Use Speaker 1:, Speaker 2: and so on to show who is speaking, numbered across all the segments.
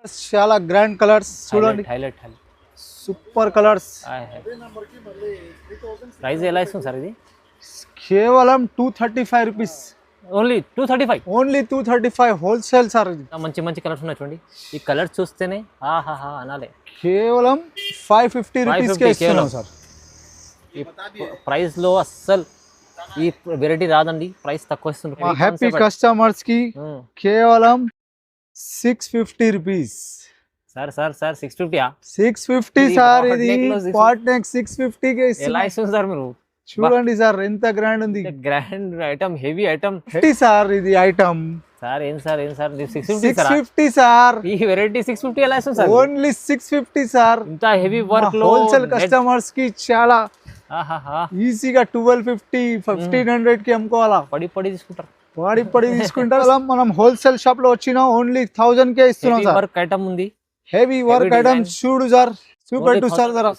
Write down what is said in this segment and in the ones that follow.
Speaker 1: చాలా grand colours చూడండి,
Speaker 2: highlight
Speaker 1: super colours.
Speaker 2: Price ఎలా ఇస్తుంది సార్ ఇది?
Speaker 1: కేవలం 235 rupees,
Speaker 2: only 235.
Speaker 1: Only 235 wholesale sir. ఇది
Speaker 2: మంచి మంచి కలర్స్ ఉన్నాయి చూడండి. ఈ కలర్స్ చూస్తేనే ఆహాహా అనాలే.
Speaker 1: కేవలం 550 రూపీస్కే ఇస్తున్నాం సార్.
Speaker 2: ఈ ప్రైస్లో అస్సలు ఈ వెరైటీ రాదండి, ప్రైస్ తక్కువ ఇస్తుంది.
Speaker 1: మా హ్యాపీ కస్టమర్స్ కి కేవలం 650 రూపీస్.
Speaker 2: సార్ 650.
Speaker 1: 650 సార్. ఇది పాట్ నెక్ 650 కే
Speaker 2: ఎలా ఇస్తుంది సార్ మీరు?
Speaker 1: చూడండి సార్ ఎంత గ్రాండ్ ఉంది.
Speaker 2: Grand item, heavy item
Speaker 1: sir. ఇది ఐటమ్
Speaker 2: సార్. ఏం సార్
Speaker 1: 650 సార్.
Speaker 2: ఈ వెరైటీ 650 ఎలా ఇస్తుంది సార్?
Speaker 1: Only 650 sir.
Speaker 2: ఇంత హెవీ వర్క్ లో
Speaker 1: హోల్సేల్ కస్టమర్స్ కి చాలా ఈజీగా 1250 1500 కి అమ్ముకోవాలా.
Speaker 2: పడి తీసుకుంటారు,
Speaker 1: పడి తీసుకుంటారు. మనం హోల్సేల్ షాప్ లో వచ్చిన ఓన్లీ 1000 కే ఇస్తున్నాం సార్.
Speaker 2: వర్క్ ఐటమ్ ఉంది,
Speaker 1: హెవీ వర్క్ ఐటమ్. చూడు సార్, చూపెట్టు సార్ జరా.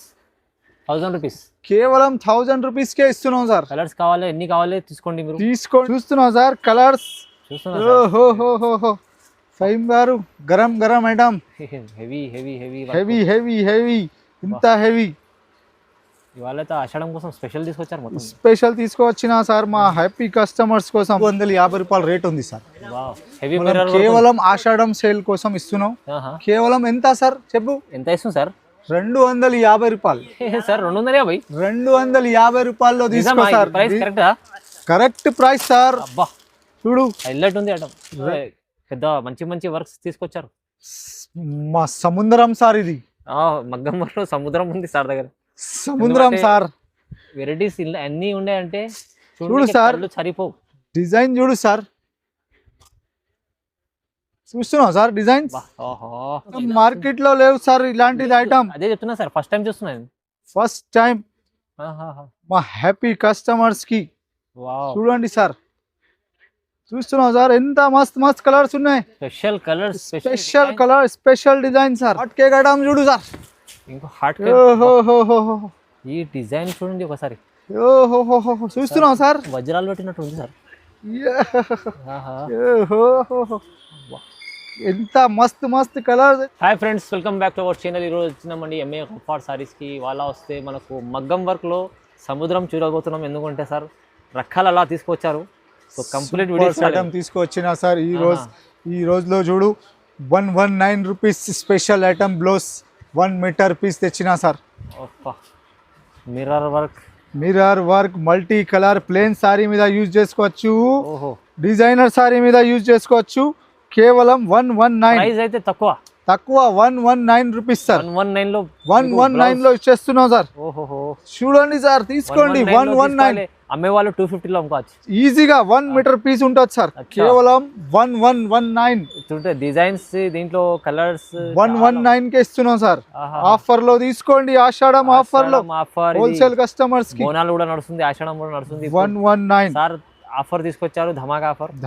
Speaker 2: 1000 రూపీస్,
Speaker 1: కేవలం 1000 రూపీస్ కే ఇస్తున్నాం సార్.
Speaker 2: కలర్స్ కావాలి, ఎన్ని కావాలి తీసుకోండి మీరు.
Speaker 1: చూస్తున్నాం సార్ కలర్స్. ఫైమ్ గారు గరం ఐటమ్. హెవీ ఇంత హెవీ.
Speaker 2: ఇవాళ ఆషాఢం కోసం స్పెషల్ తీసుకొచ్చారు. మొత్తం
Speaker 1: స్పెషల్ తీసుకొచ్చిన సార్ మా హ్యాపీ కస్టమర్స్ కోసం. 250 రూపాయలు రేట్ ఉంది సార్.
Speaker 2: హెవీ
Speaker 1: కేవలం ఆషాఢం సేల్ కోసం ఇస్తున్నాం. కేవలం ఎంత సార్ చెప్పు?
Speaker 2: ఎంత ఇస్తుంది సార్?
Speaker 1: 250 రూపాయలు
Speaker 2: సార్. 250.
Speaker 1: 250 రూపాయల్లో తీసుకో సార్.
Speaker 2: ప్రైస్ కరెక్టా?
Speaker 1: Correct price sir.
Speaker 2: అబ్బా
Speaker 1: చూడు,
Speaker 2: హైలైట్ ఉంది ఐటమ్. పెద్ద మంచి వర్క్స్ తీసుకొచ్చారు.
Speaker 1: మా సముద్రం సార్. ఇది
Speaker 2: మగ్గంలో సముద్రం ఉంది సార్ దగ్గర.
Speaker 1: సముద్రం సార్.
Speaker 2: వెరైటీస్ అన్ని ఉన్నాయంటే
Speaker 1: చూడు సార్,
Speaker 2: సరిపోవు.
Speaker 1: డిజైన్ చూడు సార్. చూస్తున్నావు సార్ డిజైన్స్? మార్కెట్ లో లేవు సార్ ఇలాంటిది ఐటమ్.
Speaker 2: అదే చెప్తున్నా సార్, ఫస్ట్ టైం చూస్తున్నాను.
Speaker 1: ఫస్ట్ టైం మా హ్యాపీ కస్టమర్స్ కి. చూడండి సార్, చూస్తున్నావు సార్ ఎంత మస్త్ కలర్స్ ఉన్నాయి.
Speaker 2: Special colours,
Speaker 1: special design sir. Hot cake item చూడు సార్.
Speaker 2: ఇంకో హాట్ ఈ డిజైన్ చూడండి ఒకసారి.
Speaker 1: చూస్తున్నావు సార్,
Speaker 2: వజ్రాలు పెట్టినట్టు ఉంది సార్.
Speaker 1: ఎంత మస్త్ colour.
Speaker 2: Hi friends, welcome back to our channel. ఈరోజు వచ్చినామండి ఎంఏ గఫార్ సారీస్కి. వాళ్ళ వస్తే మనకు మగ్గం వర్క్లో సముద్రం చూడబోతున్నాం. ఎందుకంటే సార్ రకాలు అలా తీసుకొచ్చారు. సో కంప్లీట్ వీడియో
Speaker 1: తీసుకొచ్చిన సార్. ఈ రోజులో చూడు 119 rupees special item blouse 1 metre piece తెచ్చినా sir. Mirror work multi colour plain sari మీద యూజ్ చేసుకోవచ్చు, డిజైనర్ సారీ మీద యూజ్ చేసుకోవచ్చు. కేవలం 119.
Speaker 2: ప్రైస్ అయితే తక్కువ
Speaker 1: 119 రూపీస్ సార్. 119 లో ఇచ్చేస్తున్నాం సార్. చూడండి సార్, తీసుకోండి. 119.
Speaker 2: అమ్మే వాళ్ళు 250 లో అమ్ముకోవచ్చు
Speaker 1: ఈజీగా. 1 మీటర్ పీస్ ఉంటుంది సార్. కేవలం 1119.
Speaker 2: చూడండి డిజైన్స్, దీంట్లో కలర్స్
Speaker 1: 119 కే ఇస్తున్నాం సార్. ఆఫర్ లో తీసుకోండి. ఆషాఢం ఆఫర్ లో హోల్సేల్ కస్టమర్స్ కి.
Speaker 2: బోనాలు కూడా నడుస్తుంది, ఆషాఢం కూడా నడుస్తుంది.
Speaker 1: 119
Speaker 2: సార్ ఆఫర్ తీసుకొచ్చారు.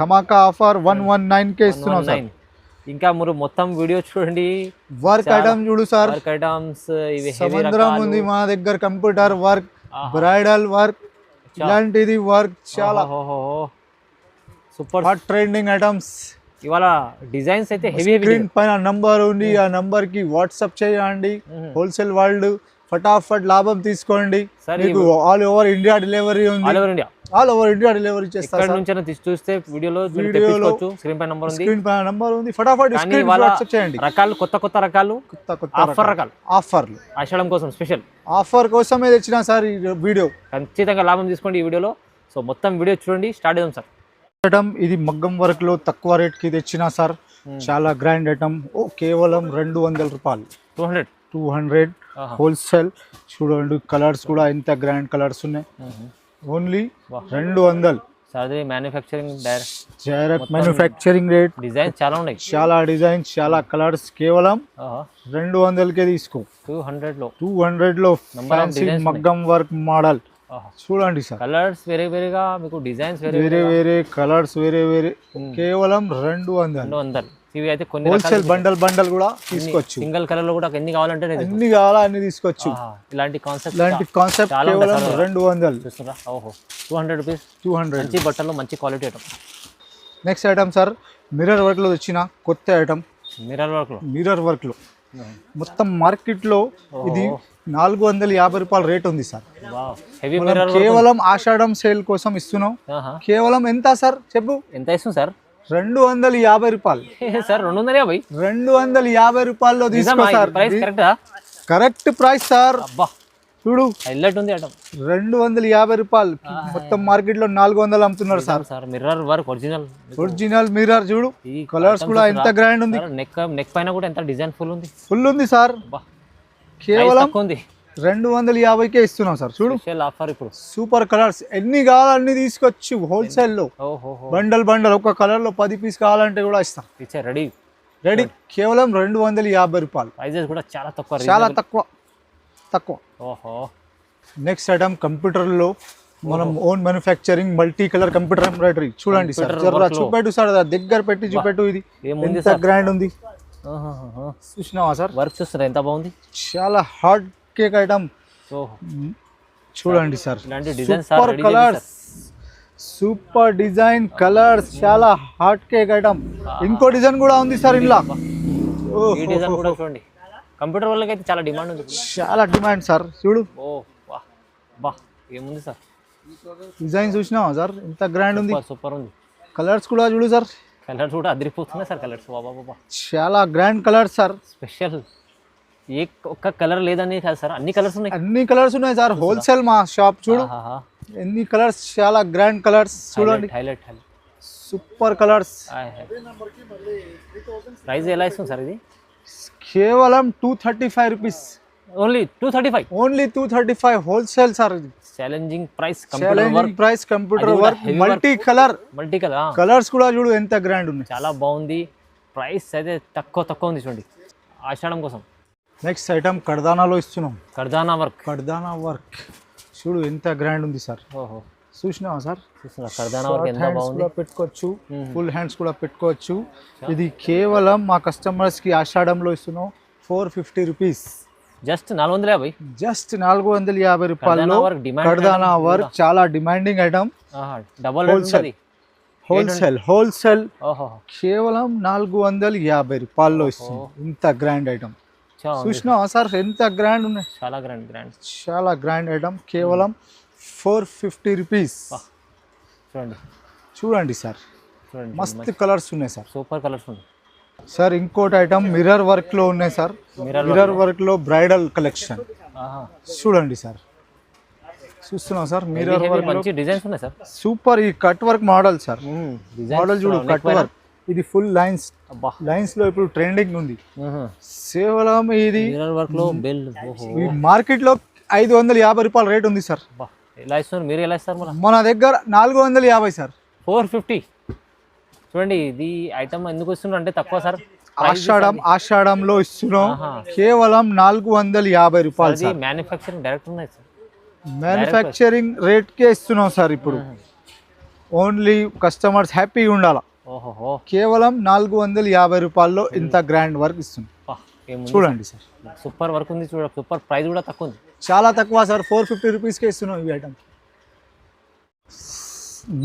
Speaker 2: ధమాకా ఆఫర్ 119 కే ఇస్తున్నాం సార్. ఇంకా మీరు మొత్తం వీడియో చూడండి.
Speaker 1: వర్క్ ఐటమ్ చూడు సార్.
Speaker 2: వర్క్ ఐటమ్స్ ఇవి
Speaker 1: సముద్రం ఉంది మా దగ్గర. కంప్యూటర్ వర్క్, బ్రైడల్ వర్క్, ఇలాంటిది వర్క్ చాలా
Speaker 2: సూపర్
Speaker 1: హాట్ ట్రెండింగ్ ఐటమ్స్.
Speaker 2: ఇవాళ డిజైన్స్ అయితే హెవీ.
Speaker 1: స్క్రీన్ పైన నంబర్ ఉంది, ఆ నంబర్ కి వాట్సాప్ చేయండి. హోల్సేల్ వరల్డ్ ఫటాఫట్ లాభం తీసుకోండి. మీకు ఆల్ ఓవర్ ఇండియా డెలివరీ ఉంది. ఆల్ ఓవర్ ఇండియా డెలివరీ చేస్తారు.
Speaker 2: ఇక్కడ నుంచి చూస్తే వీడియోలో తెప్పించుకోవచ్చు. స్క్రీన్ పైన
Speaker 1: నంబర్ ఉంది. ఫటాఫట్ వాట్సాప్ చేయండి.
Speaker 2: రకాలు కొత్త రకాలు ఆఫర్ రకాలు.
Speaker 1: ఆఫర్లు
Speaker 2: ఆషాఢం కోసం స్పెషల్
Speaker 1: ఆఫర్ కోసమే తెచ్చినా సార్ ఈ వీడియో.
Speaker 2: ఖచ్చితంగా లాభం తీసుకోండి ఈ వీడియోలో. సో మొత్తం వీడియో చూడండి. స్టార్ట్ చేద్దాం సార్.
Speaker 1: ఐటమ్ ఇది మగ్గం వర్క్ లో తక్కువ రేట్ కి తెచ్చినా సార్. చాలా గ్రాండ్ ఐటమ్. కేవలం 200 రూపాయలు. 200 హోల్సేల్. చూడండి కలర్స్ కూడా ఎంత గ్రాండ్ కలర్స్ ఉన్నాయి. Only 200
Speaker 2: sir. Manufacturing
Speaker 1: direct manufacturing rate.
Speaker 2: Designs చాలా ఉన్నాయి,
Speaker 1: చాలా డిజైన్స్, చాలా కలర్స్. కేవలం 200 కే తీసుకో. 200 లో ఫ్యాన్సీ మగ్గం వర్క్ మోడల్ చూడండి సార్.
Speaker 2: కలర్స్ వేరేగా, మీకు డిజైన్స్
Speaker 1: వేరే కలర్స్ వేరే. కేవలం 200.
Speaker 2: ఇవి అయితే కొన్ని
Speaker 1: హోల్సేల్ బండల్ కూడా తీసుకోవచ్చు.
Speaker 2: సింగిల్ కలర్ లో కూడా ఎన్ని కావాలంటే
Speaker 1: ఎన్ని కావాలా అన్ని తీసుకోవచ్చు.
Speaker 2: ఇలాంటి కాన్సెప్ట్
Speaker 1: కేవలం 200.
Speaker 2: చూస్తారా? ఓహో 200 రూపీస్.
Speaker 1: 200
Speaker 2: మంచి బట్టలు, మంచి quality item.
Speaker 1: Next item sir, mirror work లో వచ్చిన కొత్త ఐటమ్.
Speaker 2: మిర్రర్ వర్క్ లో
Speaker 1: మిర్రర్ వర్క్ లో మొత్తం మార్కెట్ లో ఇది 450 రూపాయల రేట్ ఉంది సార్.
Speaker 2: హెవీ
Speaker 1: మనం
Speaker 2: మిర్రర్
Speaker 1: కేవలం ఆషాఢం సేల్ కోసం ఇస్తున్నాం. కేవలం ఎంత సార్ చెప్పు?
Speaker 2: ఎంత ఇస్తుంది సార్?
Speaker 1: 250 రూపాయలు
Speaker 2: సార్. 250
Speaker 1: 250 రూపాయల్లో తీసుకో సార్.
Speaker 2: ప్రైస్ కరెక్టా?
Speaker 1: Correct price sir.
Speaker 2: అబ్బా
Speaker 1: చూడు
Speaker 2: హైలైట్ ఉంది ఐటమ్.
Speaker 1: 250 రూపాయలు. మొత్తం మార్కెట్ లో 400 అమ్ముతున్నారు sir.
Speaker 2: Sir mirror work
Speaker 1: original mirror చూడు. కలర్స్ కూడా ఎంత గ్రాండ్ ఉంది.
Speaker 2: నెక్ పైన కూడా ఎంత డిజైన్
Speaker 1: ఫుల్ ఉంది సార్. కేవలం
Speaker 2: ఉంది
Speaker 1: 250కే ఇస్తున్నాం సార్. చూడు
Speaker 2: ఆఫర్ ఇప్పుడు.
Speaker 1: సూపర్ కలర్స్ ఎన్ని కావాలన్నీ తీసుకొచ్చి హోల్సేల్ లో బండల్ ఒక కలర్ లో 10 పీస్ కావాలంటే కూడా ఇస్తాం. రెడీ కేవలం 250 రూపాయలు.
Speaker 2: ప్రైజెస్ కూడా చాలా తక్కువ.
Speaker 1: చాలా తక్కువ. నెక్స్ట్ ఐటమ్ కంప్యూటర్ లో మనం own manufacturing multi colour computer embroidery చూడండి సార్. జర్రా చూపెట్టు సార్, దగ్గర పెట్టి చూపెట్టు. ఇది ఎంత గ్రాండ్ ఉంది చూసినావా సార్?
Speaker 2: వర్క్ చూస్తారా ఎంత బాగుంది.
Speaker 1: చాలా హార్డ్ కేక్ ఐటమ్ చూడండి sir. Super colours, super design colours, చాలా హార్డ్ కేక్ ఐటమ్. ఇంకో డిజైన్ కూడా ఉంది సార్ ఇంట్లో.
Speaker 2: ఈ డిజైన్ కూడా చూడండి. కంప్యూటర్ వాళ్ళకి అయితే చాలా డిమాండ్ ఉంది.
Speaker 1: చాలా డిమాండ్ సార్. చూడు
Speaker 2: ఏముంది సార్
Speaker 1: డిజైన్ చూసినావా సార్? ఎంత గ్రాండ్ ఉంది.
Speaker 2: సూపర్ ఉంది.
Speaker 1: కలర్స్ కూడా చూడు సార్.
Speaker 2: కలర్స్ కూడా అదిరిపోతున్నాయి సార్. కలర్స్ బాబా
Speaker 1: చాలా గ్రాండ్ కలర్స్ సార్.
Speaker 2: స్పెషల్ ఒక్క కలర్ లేదని కాదు సార్, అన్ని కలర్స్ ఉన్నాయి.
Speaker 1: అన్ని కలర్స్ ఉన్నాయి సార్. హోల్సేల్ మా షాప్ చూడు. ఎన్ని కలర్స్, చాలా గ్రాండ్ కలర్స్ చూడండి.
Speaker 2: Highlight
Speaker 1: super colours.
Speaker 2: ప్రైస్ ఎలా ఇస్తుంది సార్ ఇది?
Speaker 1: కేవలం 235 రూపీస్.
Speaker 2: Only
Speaker 1: 235 wholesale sir. ఇది
Speaker 2: challenging price.
Speaker 1: Computer work multi colour. Colours కూడా చూడు ఎంత గ్రాండ్ ఉన్నాయి.
Speaker 2: చాలా బాగుంది. ప్రైస్ అయితే తక్కువ ఉంది చూడండి ఆషాఢం కోసం.
Speaker 1: నెక్స్ట్ ఐటమ్ కర్దానాలో ఇస్తున్నాం.
Speaker 2: కర్దానా
Speaker 1: వర్క్ చూడు ఎంత గ్రాండ్ ఉంది సార్. చూసినావా సార్?
Speaker 2: కర్దానా వర్క్ ఎంత బాగుంది.
Speaker 1: పెట్టుకోవచ్చు, ఫుల్ హ్యాండ్స్ కూడా పెట్టుకోవచ్చు. ఇది కేవలం మా కస్టమర్స్ కి ఆషాఢంలో ఇస్తున్నాం 450 రూపీస్.
Speaker 2: జస్ట్ 450.
Speaker 1: జస్ట్ 450 రూపాయల్లో కర్దానా వర్క్. చాలా డిమాండింగ్ ఐటమ్. హోల్సేల్ కేవలం 450 రూపాయల్లో ఇస్తుంది. ఇంత గ్రాండ్ ఐటమ్ చూసినావా సార్? ఎంత గ్రాండ్ ఉన్నాయి. చాలా గ్రాండ్ ఐటమ్. కేవలం 450 రూపీస్. చూడండి సార్. మస్తు కలర్స్ ఉన్నాయి సార్.
Speaker 2: సూపర్ కలర్స్ ఉన్నాయి
Speaker 1: సార్. ఇంకోటి ఐటమ్ మిర్రర్ వర్క్ లో ఉన్నాయి సార్. మిర్రర్ వర్క్ లో బ్రైడల్ కలెక్షన్ చూడండి సార్. చూస్తున్నాం సార్. మిర్రర్ వర్క్
Speaker 2: మంచి డిజైన్స్ ఉన్నాయి సార్.
Speaker 1: సూపర్. ఈ cut work model sir. Model చూడు. Cut work. ఇది ఫుల్ లైన్స్ లో ఇప్పుడు ట్రెండింగ్ ఉంది. కేవలం ఇది
Speaker 2: మిర్రర్ వర్క్ లో
Speaker 1: మార్కెట్ లో 550 రూపాయల రేట్ ఉంది సార్.
Speaker 2: ఎలా ఇస్తున్నారు మీరు? ఎలా ఇస్తారు
Speaker 1: మన దగ్గర? 450 సార్.
Speaker 2: 450. చూడండి ఇది ఐటమ్ ఎందుకు ఇస్తున్నారు అంటే తక్కువ సార్.
Speaker 1: ఆషాఢంలో ఇస్తున్నాం. కేవలం 450 రూపాయలు సార్.
Speaker 2: మ్యానుఫ్యాక్చరింగ్ డైరెక్ట్ ఉన్నాయి సార్.
Speaker 1: మ్యానుఫ్యాక్చరింగ్ రేట్ కే ఇస్తున్నాం సార్. ఇప్పుడు ఓన్లీ కస్టమర్స్ హ్యాపీగా ఉండాలా. కేవలం 450 రూపాయల్లో ఇంత గ్రాండ్ వర్క్ ఇస్తుంది. చూడండి సార్.
Speaker 2: సూపర్ వర్క్ ఉంది. చూడ సూపర్. ప్రైస్ కూడా తక్కువ ఉంది.
Speaker 1: చాలా తక్కువ సార్. 450 రూపీస్కే ఇస్తున్నాం ఈ ఐటమ్.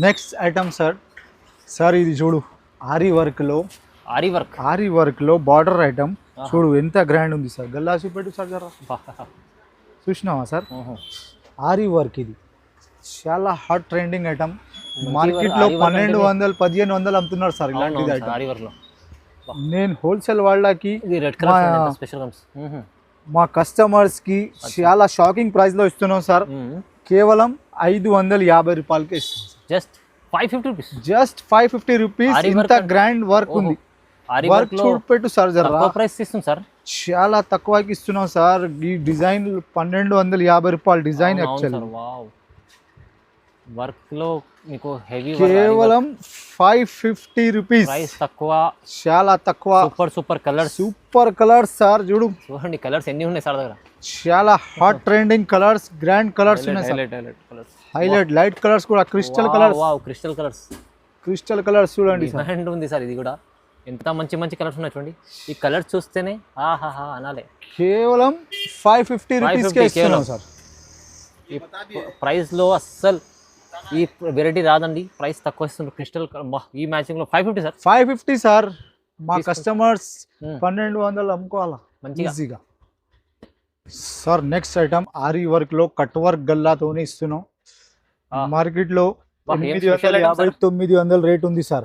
Speaker 1: నెక్స్ట్ ఐటమ్ సార్ ఇది చూడు. ఆరీ వర్క్ లో బార్డర్ ఐటమ్ చూడు ఎంత గ్రాండ్ ఉంది సార్. గల్లా చూపెట్టు సార్ జరా. చూసినావా సార్? ఆరీ వర్క్ ఇది చాలా హాట్ ట్రెండింగ్ ఐటమ్. మార్కెట్ లో 1200-1500 అమ్ముతున్నారు సార్ ఇలాంటిది ఐటమ్. నేను హోల్సేల్ వాళ్ళకి మా కస్టమర్స్ కి చాలా షాకింగ్ ప్రైస్ లో ఇస్తున్నాం సార్. కేవలం 550 రూపాయలకి ఇస్తున్నాం.
Speaker 2: Just 550 rupees.
Speaker 1: Just 550 rupees. ఇంత గ్రాండ్ వర్క్ ఉంది. వర్క్ చూపెట్టు సార్ జరా.
Speaker 2: ప్రైస్ ఇస్తుంది సార్.
Speaker 1: చాలా తక్కువకి ఇస్తున్నాం సార్. ఈ డిజైన్ 1250 రూపాయలు డిజైన్. యాక్చువల్లీ
Speaker 2: వర్క్ లో మీకు హెవీ
Speaker 1: కేవలం 550 రూపీస్.
Speaker 2: ప్రైస్ తక్కువ.
Speaker 1: చాలా తక్కువ.
Speaker 2: Super
Speaker 1: colours sir.
Speaker 2: చూడండి కలర్స్ ఎన్ని ఉన్నాయి సార్ దగ్గర.
Speaker 1: చాలా hot trending colours, grand colours ఉన్నాయి సార్. హైలైట్ లైట్ కలర్స్ కూడా. క్రిస్టల్ కలర్స్ చూడండి సార్.
Speaker 2: డిమాండ్ ఉంది సార్. ఇది కూడా ఎంత మంచి కలర్స్ ఉన్నాయి చూడండి. ఈ కలర్స్ చూస్తేనే ఆహాహా అనాలే.
Speaker 1: కేవలం 550 రూపీస్ కే ఇస్తున్నాం సార్.
Speaker 2: ఈ ప్రైస్ లో అస్సలు ఈ వెరైటీ రాదండి. ప్రైస్ తక్కువ ఇస్తున్నారు. క్రిస్టల్ ఈ మ్యాచింగ్ లో 550 సార్.
Speaker 1: 550 సార్. మా కస్టమర్స్ 1200 అమ్ముకోవాలా
Speaker 2: మంచిగా
Speaker 1: ఈజీగా. సార్ నెక్స్ట్ ఐటమ్ ఆరి వర్క్ లో కట్ వర్క్ గల్లాతోనే ఇస్తున్నాం. మార్కెట్ లో 850-900 రేట్ ఉంది సార్.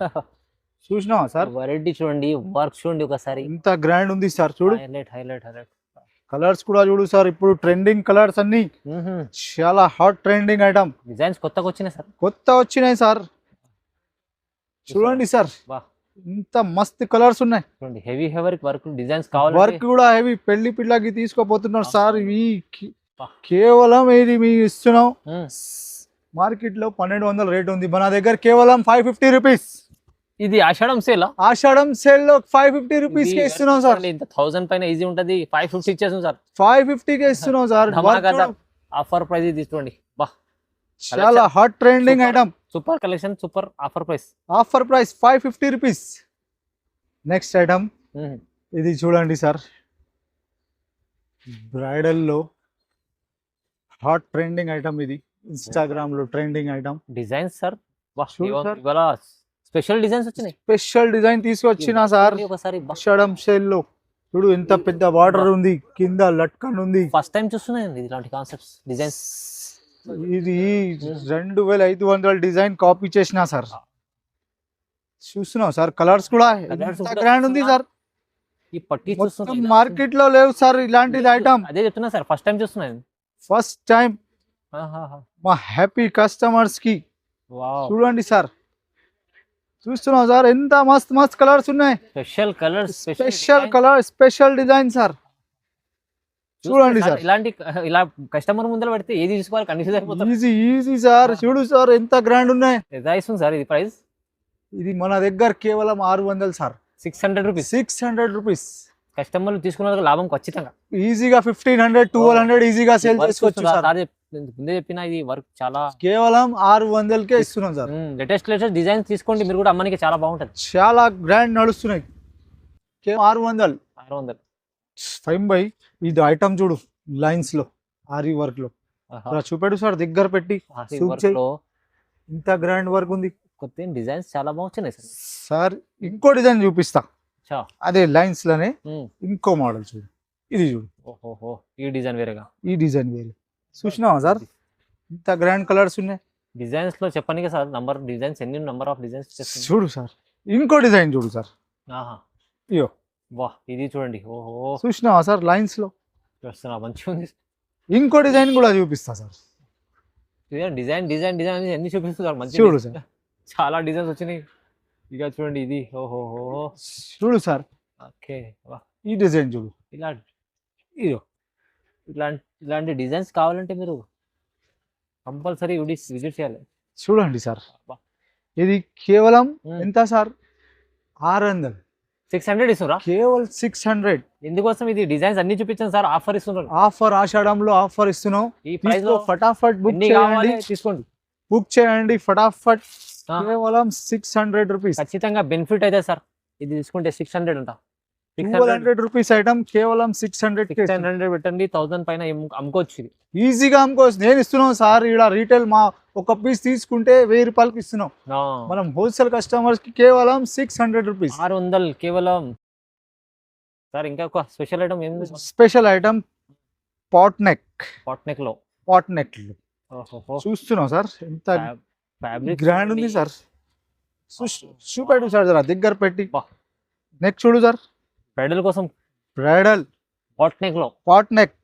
Speaker 1: చూసినావా సార్
Speaker 2: వెరైటీ చూడండి, వర్క్ చూడండి ఒకసారి,
Speaker 1: ఇంత గ్రాండ్ ఉంది సార్. చూడు
Speaker 2: హైలైట్ హైలైట్ హైలైట్.
Speaker 1: కలర్స్ కూడా చూడు సార్, ఇప్పుడు ట్రెండింగ్ కలర్స్ అన్ని చాలా హాట్ ట్రెండింగ్ ఐటమ్.
Speaker 2: డిజైన్స్ కొత్తగా వచ్చినాయి సార్,
Speaker 1: కొత్త వచ్చినాయి సార్. చూడండి సార్
Speaker 2: వా,
Speaker 1: ఇంత మస్త్ కలర్స్ ఉన్నాయి.
Speaker 2: చూడండి హెవీ హెవీ వర్క్ డిజైన్స్ కావాలి.
Speaker 1: వర్క్ కూడా హెవీ, పెళ్లి పిల్లకి తీసుకోపోతున్నారు సార్. ఇవి కేవలం ఇది మీ ఇస్తున్నాం. మార్కెట్ లో 1200 రేట్ ఉంది, మన దగ్గర కేవలం 550 రూపీస్.
Speaker 2: ఇది ఆషాఢం సేల్,
Speaker 1: ఆషాఢం సేల్ లో 550 రూపీస్ కే ఇస్తున్నాం సార్.
Speaker 2: ఇంత 1000 పైన ఈజీ ఉంటది, 550 ఇచ్చేస్తాం సార్.
Speaker 1: 550 కే ఇస్తున్నాం సార్.
Speaker 2: ఆఫర్ ప్రైస్ తీసుకోండి. బా,
Speaker 1: చాలా hot trending item,
Speaker 2: super collection, super offer price.
Speaker 1: Offer price 550 rupees. Next item ఇది చూడండి సార్, బ్రైడల్ లో హాట్ ట్రెండింగ్ ఐటమ్. ఇది ఇన్స్టాగ్రామ్ లో ట్రెండింగ్ ఐటమ్.
Speaker 2: డిజైన్స్ సార్,
Speaker 1: చూడు సార్,
Speaker 2: ఇవాళ స్పెషల్ డిజైన్స్ వచ్చినాయి.
Speaker 1: స్పెషల్ డిజైన్ తీసుకొచ్చిన సార్.
Speaker 2: ఒకసారి
Speaker 1: ఆషాఢం సేల్ లో చూడు ఎంత పెద్ద బార్డర్ ఉంది, కింద లట్కన్ ఉంది.
Speaker 2: ఫస్ట్ టైం చూస్తున్నాయండి ఇలాంటి కాన్సెప్ట్స్, డిజైన్స్.
Speaker 1: ఇది 2500 డిజైన్ కాపీ చేసిన సార్. చూస్తున్నావు సార్, కలర్స్ కూడా గ్రాండ్ ఉంది సార్.
Speaker 2: ఈ పట్టి
Speaker 1: మార్కెట్ లో లేవు సార్ ఇలాంటిది ఐటమ్.
Speaker 2: అదే చెప్తున్నా సార్, ఫస్ట్ టైం చూస్తున్నాను.
Speaker 1: ఫస్ట్ టైం మా హ్యాపీ కస్టమర్స్ కి. చూడండి సార్, చూస్తున్నావు సార్ ఎంత మస్త్ మస్త్ కలర్స్ ఉన్నాయి.
Speaker 2: Special colours,
Speaker 1: special colour, special design sir. చూడండి సార్,
Speaker 2: ఇలాంటి ఇలా కస్టమర్ ముందర పెడితే ఏది తీసుకోవాలి కన్ఫ్యూజ్ అయిపోతుంది.
Speaker 1: Easy easy sir. చూడు సార్ ఎంత గ్రాండ్ ఉన్నాయి.
Speaker 2: ఎంత ఇస్తుంది సార్ ఇది ప్రైస్?
Speaker 1: ఇది మన దగ్గర కేవలం 600 సార్.
Speaker 2: 600 రూపీస్.
Speaker 1: 600 రూపీస్.
Speaker 2: కస్టమర్లు తీసుకున్న లాభం ఖచ్చితంగా
Speaker 1: ఈజీగా 1500-1200 ఈజీగా సేల్ చేసుకోవచ్చు సార్.
Speaker 2: ముందే చెప్పిన ఇది వర్క్ చాలా
Speaker 1: కేవలం 600 కే ఇస్తున్నాం సార్.
Speaker 2: లేటెస్ట్ డిజైన్స్ తీసుకోండి మీరు కూడా, అమ్మనికి చాలా బాగుంటది.
Speaker 1: చాలా గ్రాండ్ నడుస్తున్నాయి. కేవలం 600. 5 ఇది ఐటమ్ చూడు, లైన్స్ లో ఆరి వర్క్ లో చూపెడు సార్, దగ్గర పెట్టి ఇంత గ్రాండ్ వర్క్ ఉంది.
Speaker 2: కొత్త డిజైన్స్ చాలా బాగున్నాయి సార్.
Speaker 1: సార్ ఇంకో డిజైన్ చూపిస్తా, అదే లైన్స్ లోనే ఇంకో మోడల్ చూడు. ఇది చూడు,
Speaker 2: ఓహో ఈ డిజైన్ వేరేగా,
Speaker 1: ఈ డిజైన్ వేరే. చూసినావా సార్ ఇంత గ్రాండ్ కలర్స్ ఉన్నాయి.
Speaker 2: డిజైన్స్ లో చెప్పండి సార్, నంబర్ డిజైన్స్ ఎన్ని, నంబర్ ఆఫ్ డిజైన్స్
Speaker 1: చూడు సార్. ఇంకో డిజైన్ చూడు సార్, అయ్యో
Speaker 2: వా ఇది చూడండి. ఓహో
Speaker 1: చూసినావా సార్ లైన్స్ లో
Speaker 2: చూస్తున్నా, మంచిగా ఉంది.
Speaker 1: ఇంకో డిజైన్ కూడా చూపిస్తా సార్.
Speaker 2: డిజైన్ డిజైన్ డిజైన్ ఎన్ని చూపిస్తున్నారు, మంచి
Speaker 1: చూడు సార్,
Speaker 2: చాలా డిజైన్స్ వచ్చినాయి. ఇక చూడండి ఇది, ఓహో
Speaker 1: చూడు సార్.
Speaker 2: ఓకే,
Speaker 1: ఈ డిజైన్ చూడు.
Speaker 2: ఇలాంటి డిజైన్స్ కావాలంటే మీరు కంపల్సరీ విజిట్ చేయాలి.
Speaker 1: చూడండి సార్, ఇది కేవలం ఎంత సార్? 600.
Speaker 2: 600 ఇస్తున్నా,
Speaker 1: కేవలం 600.
Speaker 2: ఎందుకోసం? ఇది డిజైన్స్ అన్ని చూపించాను సార్, ఆఫర్ ఇస్తున్నారు.
Speaker 1: ఆఫర్ ఆషాఢంలో ఆఫర్ ఇస్తున్నాం.
Speaker 2: ఈ ప్రైస్ లో
Speaker 1: ఫటాఫట్ బుక్ చేయండి,
Speaker 2: తీసుకోండి,
Speaker 1: బుక్ చేయండి ఫటాఫట్. కేవలం 600 రూపీస్.
Speaker 2: ఖచ్చితంగా బెనిఫిట్ అయితే సార్, ఇది తీసుకుంటే 600 అంట.
Speaker 1: 200 రూపీస్ ఐటమ్ కేవలం 600
Speaker 2: పెట్టండి. 1000 పైన అమ్ముకోవచ్చు, ఇది
Speaker 1: ఈజీగా అమ్ముకోవచ్చు. నేను ఇస్తున్నాం సార్, ఇక్కడ రీటైల్ మా ఒక పీస్ తీసుకుంటే 1000 రూపాయలకి ఇస్తున్నాం. మనం హోల్సేల్ కస్టమర్స్ కి కేవలం 600 రూపీస్.
Speaker 2: 600 కేవలం సార్. ఇంకా ఒక స్పెషల్ ఐటమ్ ఏమి?
Speaker 1: స్పెషల్ ఐటమ్ పాట్ నెక్
Speaker 2: లో
Speaker 1: చూస్తున్నాం సార్, ఎంత గ్రాండ్ ఉంది సార్. చూపెట్టు సార్, జరా దగ్గర పెట్టి. నెక్ చూడు సార్,
Speaker 2: బ్రైడల్ కోసం
Speaker 1: బ్రైడల్ పాట్ నెక్.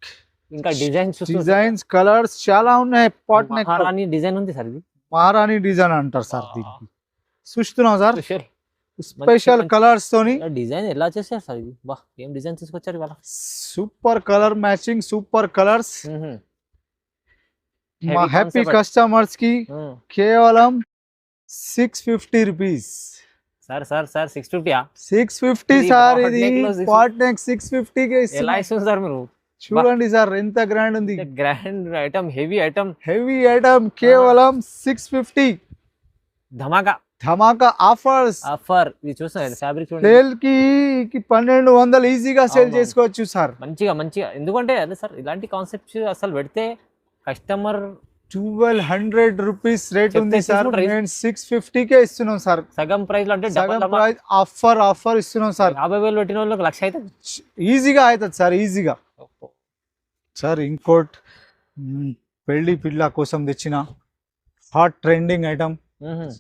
Speaker 2: ఇంకా
Speaker 1: డిజైన్స్ కలర్స్ చాలా ఉన్నాయి. పాట్ నెక్
Speaker 2: డిజైన్ ఉంది సార్, ఇది
Speaker 1: మహారాణి డిజైన్ అంటారు సార్ దీనికి. చూస్తున్నాం సార్, స్పెషల్ కలర్స్ తోని
Speaker 2: డిజైన్ ఎలా చేశారు సార్? ఇది బా, ఏం డిజైన్ తీసుకొచ్చారు ఇవాళ.
Speaker 1: Super colour matching, super colours. మా హ్యాపీ కస్టమర్స్ కి కేవలం 650 రూపీస్.
Speaker 2: Sir 650
Speaker 1: 650 sir. ఇది పాట్ నెక్ 650 కే
Speaker 2: ఎలా ఇస్తుంది సార్ మీరు?
Speaker 1: చూడండి సార్ ఎంత గ్రాండ్ ఉంది.
Speaker 2: గ్రాండ్ ఐటమ్, హెవీ
Speaker 1: ఐటమ్ కేవలం 650. ధమాకా ఆఫర్.
Speaker 2: ఇది చూస్తున్నారు ఫ్యాబ్రిక్ చూడండి.
Speaker 1: సేల్ కి 1200 ఈజీగా సేల్ చేసుకోవచ్చు సార్.
Speaker 2: మంచిగా. ఎందుకంటే అదే సార్, ఇలాంటి కాన్సెప్ట్స్ అసలు పెడితే కస్టమర్
Speaker 1: 1200 రూపీస్ రేట్ ఉంది
Speaker 2: చెప్తే
Speaker 1: సార్.
Speaker 2: తీసుకుంటారా?
Speaker 1: నేను 650కే ఇస్తున్నాం సార్.
Speaker 2: సగం ప్రైస్ అంటే
Speaker 1: సగం
Speaker 2: డబల్
Speaker 1: ప్రైస్ ఆఫర్ ఇస్తున్నాం సార్.
Speaker 2: 50,000 పెట్టిన వాళ్ళకి 1,00,000 అవుతుంది.
Speaker 1: ఈజీగా అవుతుంది సార్, ఈజీగా. సార్ ఇంకోటి పెళ్లి పిల్ల కోసం తెచ్చిన హాట్ ట్రెండింగ్ ఐటమ్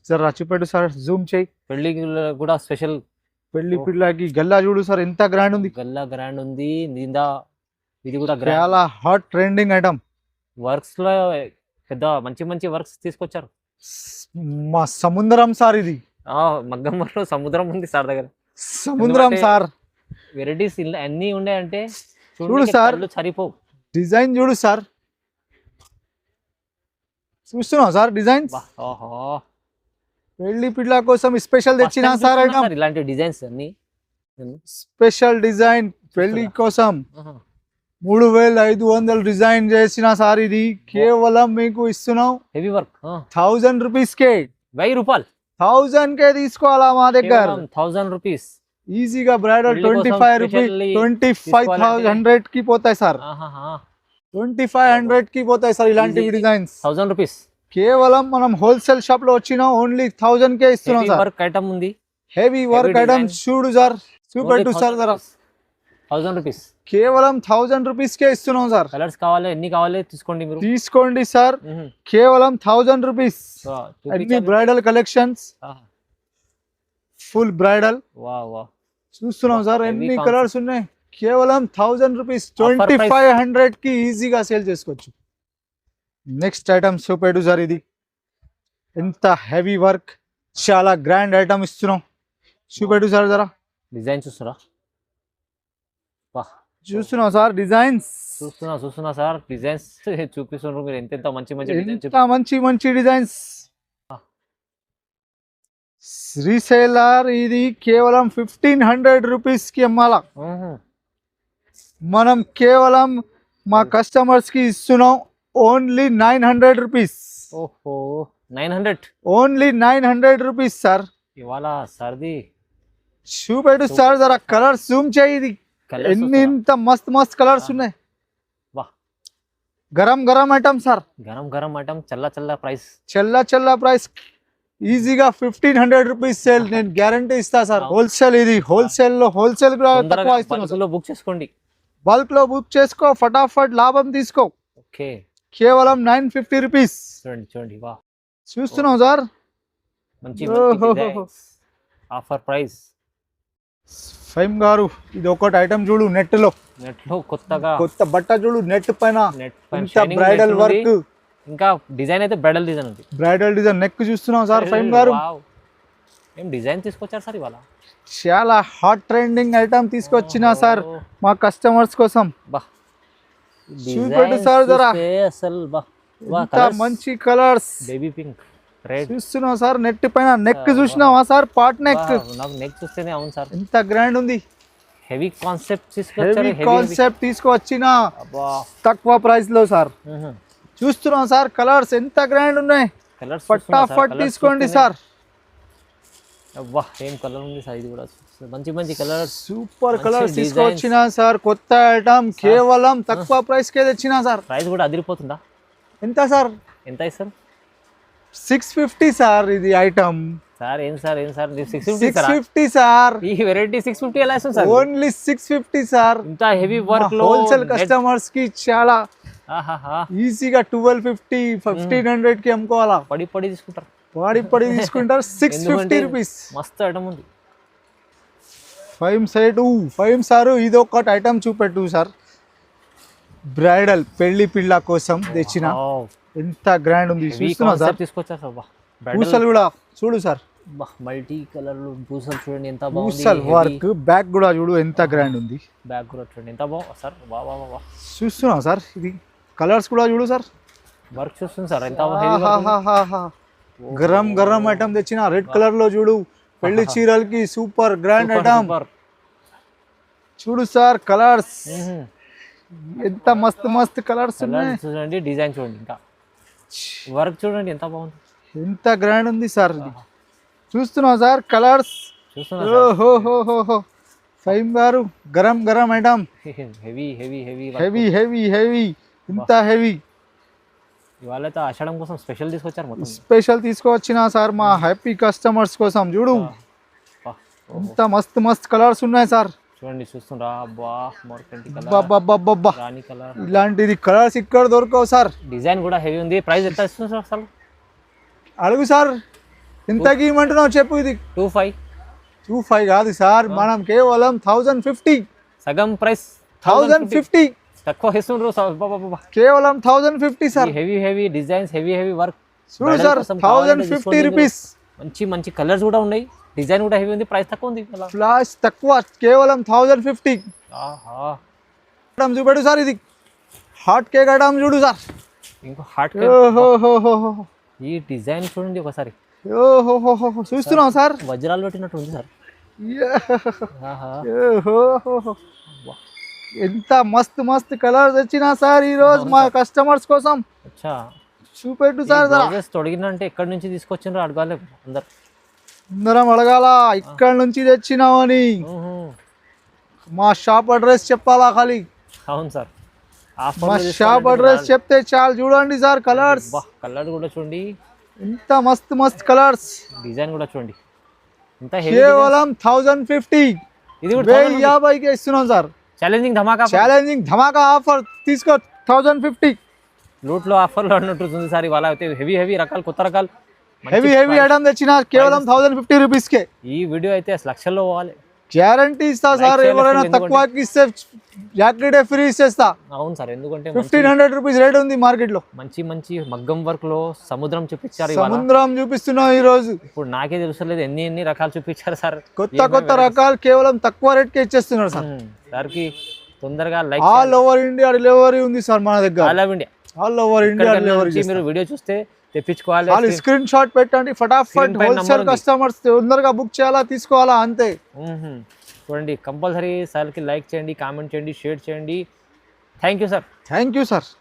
Speaker 1: సార్. రచ్చిపెట్టు సార్, జూమ్ చేయి.
Speaker 2: పెళ్లికి కూడా స్పెషల్
Speaker 1: పెళ్లి పిల్లకి గల్లా చూడు సార్, ఎంత గ్రాండ్ ఉంది.
Speaker 2: గల్లా గ్రాండ్ ఉంది. నిందా ఇది కూడా గ్రాండ్.
Speaker 1: చాలా హాట్ ట్రెండింగ్ ఐటమ్.
Speaker 2: వర్క్స్ లో పెద్ద మంచి మంచి వర్క్స్ తీసుకొచ్చారు.
Speaker 1: మా సముద్రం సార్ ఇది.
Speaker 2: మగ్గం వర్క్ లో సముద్రం ఉంది సార్ దగ్గర.
Speaker 1: సముద్రం సార్.
Speaker 2: వెరైటీస్ అన్ని ఉన్నాయంటే
Speaker 1: చూడు సార్,
Speaker 2: సరిపోవు.
Speaker 1: డిజైన్ చూడు సార్. చూస్తున్నావు సార్ డిజైన్. పెళ్లి పిల్ల కోసం స్పెషల్ తెచ్చిన సార్ ఐటమ్.
Speaker 2: ఇలాంటి డిజైన్స్ అన్ని
Speaker 1: స్పెషల్ డిజైన్ పెళ్లి కోసం 3500 డిజైన్ చేసిన సార్. ఇది కేవలం మీకు ఇస్తున్నాం
Speaker 2: హెవీ వర్క్
Speaker 1: 1000 రూపీస్ కే.
Speaker 2: 1000 రూపాయలు
Speaker 1: 1000 కే తీసుకోవాలా మా దగ్గర.
Speaker 2: 1000 రూపీస్
Speaker 1: ఈజీగా బ్రైడల్ 25 రూపీస్ 2500 కి పోతాయి సార్. 2500 కి పోతాయి సార్ ఇలాంటి డిజైన్స్.
Speaker 2: 1000 రూపీస్
Speaker 1: కేవలం మనం హోల్సేల్ షాప్ లో వచ్చిన ఓన్లీ 1000 కే ఇస్తున్నాం సార్.
Speaker 2: వర్క్ ఐటమ్ ఉంది.
Speaker 1: హెవీ వర్క్ ఐటమ్ చూడు సార్, చూపెట్టు సార్ జరా.
Speaker 2: 1000 రూపీస్
Speaker 1: కేవలం 1000 రూపీస్ కే ఇస్తున్నాం సార్.
Speaker 2: కలర్స్ కావాలి, ఎన్ని కావాలి తీసుకోండి మీరు.
Speaker 1: తీసుకోండి సార్, కేవలం 1000 రూపీస్. అన్ని బ్రైడల్ కలెక్షన్స్, ఫుల్ బ్రైడల్. చూస్తున్నాం సార్ ఎన్ని కలర్స్ ఉన్నాయి. కేవలం 1000 రూపీస్ 2500 కి ఈజీగా సేల్ చేసుకోవచ్చు. నెక్స్ట్ ఐటమ్ చూపెట్టు సార్. ఇది ఎంత హెవీ వర్క్, చాలా గ్రాండ్ ఐటమ్ ఇస్తున్నాం. చూపెట్టు సార్ జరా.
Speaker 2: డిజైన్ చూస్తారా?
Speaker 1: చూస్తున్నావు సార్ డిజైన్స్.
Speaker 2: చూస్తున్నా సార్ డిజైన్స్ చూపిస్తున్నారు మీరు. ఎంత మంచి
Speaker 1: మంచి డిజైన్స్. రీసేలర్ ఇది కేవలం 1500 రూపీస్ కి అమ్మాలా. మనం కేవలం మా కస్టమర్స్ కి ఇస్తున్నాం ఓన్లీ 900 రూపీస్.
Speaker 2: ఓహో 900,
Speaker 1: ఓన్లీ 900 రూపీస్ సార్.
Speaker 2: ఇవాళ సర్ది
Speaker 1: చూపెట్టు సార్ జరా. కలర్స్ జూమ్ చేయి. ఇది ఎంత మస్త్ కలర్స్ ఉన్నాయి. Garam item sir.
Speaker 2: Garam item. చల్ల
Speaker 1: ప్రైస్. ఈజీగా 1500 రూపీస్ సేల్. నేను గ్యారంటీ ఇస్తా సార్. హోల్సేల్ ఇది. హోల్సేల్ లో
Speaker 2: బుక్ చేసుకోండి.
Speaker 1: బల్క్ లో బుక్ చేసుకో, ఫటాఫట్ లాభం తీసుకో.
Speaker 2: ఓకే
Speaker 1: కేవలం 950 రూపీస్.
Speaker 2: చూడండి వా.
Speaker 1: చూస్తున్నావు సార్
Speaker 2: మంచి ఆఫర్ ప్రైస్.
Speaker 1: ఫైమ్ గారు ఇది ఒకటి ఐటమ్ చూడు. నెట్ లో కొత్త బట్ట చూడు. నెట్ పైన బ్రైడల్ వర్క్.
Speaker 2: ఇంకా డిజైన్ అయితే బ్రైడల్ డిజైన్ ఉంది.
Speaker 1: బ్రైడల్ డిజైన్ నెక్ చూస్తున్నాం సార్. ఫైమ్ గారు
Speaker 2: ఏం డిజైన్ తీసుకొచ్చారు సార్ ఇవాళ.
Speaker 1: చాలా హాట్ ట్రెండింగ్ ఐటమ్ తీసుకొచ్చిన సార్ మా కస్టమర్స్ కోసం. చూపెట్టు సార్ జరా.
Speaker 2: అసలు
Speaker 1: మంచి కలర్స్.
Speaker 2: బేబీ పింక్
Speaker 1: చూస్తున్నావు సార్. నెట్ పైన నెక్ చూసినావా సార్? Part neck.
Speaker 2: నాకు నెక్ చూస్తేనే అవును సార్
Speaker 1: ఎంత గ్రాండ్ ఉంది.
Speaker 2: హెవీ
Speaker 1: కాన్సెప్ట్ తీసుకొచ్చిన తక్కువ ప్రైస్ లో సార్. చూస్తున్నాం సార్ కలర్స్ ఎంత గ్రాండ్ ఉన్నాయి. ఫటాఫట్ తీసుకోండి సార్.
Speaker 2: ఏం కలర్ ఉంది సార్. ఇది కూడా మంచి కలర్.
Speaker 1: సూపర్ కలర్స్ తీసుకొచ్చిన సార్. కొత్త ఐటమ్ కేవలం తక్కువ ప్రైస్ కే తెచ్చిన సార్.
Speaker 2: ప్రైస్ కూడా అదిరిపోతుందా?
Speaker 1: ఎంత సార్?
Speaker 2: ఎంత ఇస్తారు?
Speaker 1: 650 సార్ ఇది ఐటమ్.
Speaker 2: సార్ ఏం సార్
Speaker 1: 650 సార్.
Speaker 2: ఈ వెరైటీ 650 ఎలా ఇస్తుంది సార్?
Speaker 1: Only 650 sir.
Speaker 2: ఇంత హెవీ వర్క్ లో
Speaker 1: హోల్సేల్ కస్టమర్స్ కి చాలా ఈజీగా 1250 1500 కి అమ్ముకోవాలా.
Speaker 2: పడి తీసుకుంటారు.
Speaker 1: పడి తీసుకుంటారు. 650 రూపీస్.
Speaker 2: మస్తు ఐటమ్ ఉంది.
Speaker 1: ఫైవ్ సార్ ఇది ఒకటి ఐటమ్ చూపెట్టు సార్. బ్రైడల్ పెళ్లి పిల్ల కోసం తెచ్చిన ఎంత గ్రాండ్ ఉంది. చూస్తున్నా సార్.
Speaker 2: తీసుకొచ్చా సార్.
Speaker 1: పూసలు కూడా చూడు సార్.
Speaker 2: మల్టీ కలర్ పూసలు చూడండి ఎంత బాగుంది.
Speaker 1: పూసల్ వర్క్. బ్యాక్ కూడా చూడు ఎంత గ్రాండ్ ఉంది.
Speaker 2: బ్యాక్ కూడా చూడండి ఎంత బాగుంది సార్. వా.
Speaker 1: చూస్తున్నావు సార్. ఇది కలర్స్ కూడా చూడు సార్.
Speaker 2: వర్క్ చూస్తుంది సార్ ఎంత
Speaker 1: గరం ఐటమ్ తెచ్చిన. రెడ్ కలర్ లో చూడు. పెళ్లి చీరలకి సూపర్ గ్రాండ్ ఐటమ్ చూడు సార్. కలర్స్ ఎంత మస్త్ కలర్స్ ఉన్నాయి.
Speaker 2: చూడండి డిజైన్ చూడండి. ఇంకా వర్క్ చూడండి ఎంత బాగుంది.
Speaker 1: ఎంత గ్రాండ్ ఉంది సార్. చూస్తున్నావు సార్ కలర్స్. ఓహో ఫైమ్ గారు గరం ఐటమ్.
Speaker 2: హెవీ
Speaker 1: ఇంత హెవీ.
Speaker 2: ఇవాళ అయితే ఆషాఢం కోసం స్పెషల్ తీసుకొచ్చారు మొత్తం.
Speaker 1: స్పెషల్ తీసుకొచ్చిన సార్ మా హ్యాపీ కస్టమర్స్ కోసం. చూడు
Speaker 2: వా,
Speaker 1: ఎంత మస్తు మస్తు కలర్స్ ఉన్నాయి సార్.
Speaker 2: చూడండి చూస్తుండ్రా, బా మోర్కంటి కలర్,
Speaker 1: అబ్బబ్బబ్బబ్బబ్బా,
Speaker 2: రాణి కలర్,
Speaker 1: ఇలాంటిది కలర్స్ ఇక్కడ దొరకవు సార్.
Speaker 2: డిజైన్ కూడా హెవీ ఉంది. ప్రైస్ ఎంత ఇస్తుంది సార్ అసలు?
Speaker 1: అడుగు సార్, ఇంతకీ ఇవ్వమంటున్నావు చెప్పు. ఇది
Speaker 2: 25.
Speaker 1: 25 కాదు సార్, మనం కేవలం 1050.
Speaker 2: సగం ప్రైస్
Speaker 1: 1050
Speaker 2: తక్కువ ఇస్తుండ్రు.
Speaker 1: కేవలం 1050 sir.
Speaker 2: Heavy heavy designs, heavy heavy work.
Speaker 1: చూడు సార్, 1050 రూపీస్.
Speaker 2: మంచి మంచి కలర్స్ కూడా ఉన్నాయి, డిజైన్ కూడా హెవీ ఉంది, ప్రైస్ తక్కువ ఉంది.
Speaker 1: ఫ్లాష్ తక్కువ, కేవలం 1050.
Speaker 2: ఆహా,
Speaker 1: ఐటమ్ చూపెడు సార్. ఇది హాట్ కేక్ ఐటమ్ చూడు సార్.
Speaker 2: ఇంకో హాట్
Speaker 1: ఓహోహోహోహో,
Speaker 2: ఈ డిజైన్ చూడండి ఒకసారి.
Speaker 1: ఓహోహోహో, చూస్తున్నాం సార్.
Speaker 2: వజ్రాలు పెట్టినట్టు ఉంది సార్. ఆహా,
Speaker 1: ఓహోహోహో, ఎంత మస్తు మస్తు కలర్స్ వచ్చినా సార్ ఈ రోజు మా కస్టమర్స్ కోసం.
Speaker 2: అచ్చా,
Speaker 1: చూపెట్టు సార్.
Speaker 2: తొడిగినంటే ఎక్కడి నుంచి తీసుకొచ్చిండ్రో అడగాలి అందరు.
Speaker 1: అందరం అడగాల ఇక్కడ నుంచి తెచ్చినామని. మా షాప్ అడ్రస్ చెప్పాలా ఖాళీ?
Speaker 2: అవును సార్,
Speaker 1: మా షాప్ అడ్రస్ చెప్తే చాలు. చూడండి సార్ కలర్స్,
Speaker 2: కలర్ కూడా చూడండి,
Speaker 1: ఎంత మస్తు మస్తు కలర్స్.
Speaker 2: డిజైన్ కూడా చూడండి, ఇంత
Speaker 1: కేవలం 1050.
Speaker 2: ఇది కూడా
Speaker 1: 1050కి ఇస్తున్నాం సార్.
Speaker 2: ఛాలెంజింగ్ ధమాకా,
Speaker 1: ఛాలెంజింగ్ ధమాకా ఆఫర్ తీసుకో. 1050
Speaker 2: లూట్ లో ఆఫర్లో అన్నట్టుంది సార్. ఇవాళ అయితే హెవీ హెవీ రకాలు, కొత్త రకాలు,
Speaker 1: హెవీ హెవీ ఐటమ్ తెచ్చిన కేవలం 1050 రూపీస్కే.
Speaker 2: ఈ వీడియో అయితే లక్షల్లో పోవాలి,
Speaker 1: గ్యారంటీ ఇస్తా సార్. ఎవరైనా తక్కువకి ఇస్తే జాకెట్ ఫ్రీ ఇచ్చేస్తా.
Speaker 2: అవును సార్, ఎందుకంటే
Speaker 1: 1500 రూపీస్ రేట్ ఉంది మార్కెట్ లో.
Speaker 2: మంచి మంచి మగ్గం వర్క్ లో సముద్రం చూపించారు.
Speaker 1: సముద్రం చూపిస్తున్నాం ఈ రోజు.
Speaker 2: ఇప్పుడు నాకే తెలుసలేదు ఎన్ని రకాలు చూపించారు సార్.
Speaker 1: కొత్త కొత్త రకాలు కేవలం తక్కువ రేట్ కి ఇచ్చేస్తున్నారు సార్.
Speaker 2: సార్ కి తొందరగా like.
Speaker 1: All over India delivery ఉంది సార్ మన దగ్గర.
Speaker 2: All over India,
Speaker 1: all over India delivery.
Speaker 2: మీరు వీడియో చూస్తే తెప్పించుకోవాలి.
Speaker 1: స్క్రీన్ షాట్ పెట్టండి ఫటాఫట్. హోల్సేల్ కస్టమర్స్ తొందరగా బుక్ చేయాలా, తీసుకోవాలా అంతే.
Speaker 2: చూడండి, కంపల్సరీ సార్కి లైక్ చేయండి, కామెంట్ చేయండి, షేర్ చేయండి. Thank you sir.
Speaker 1: Thank you sir.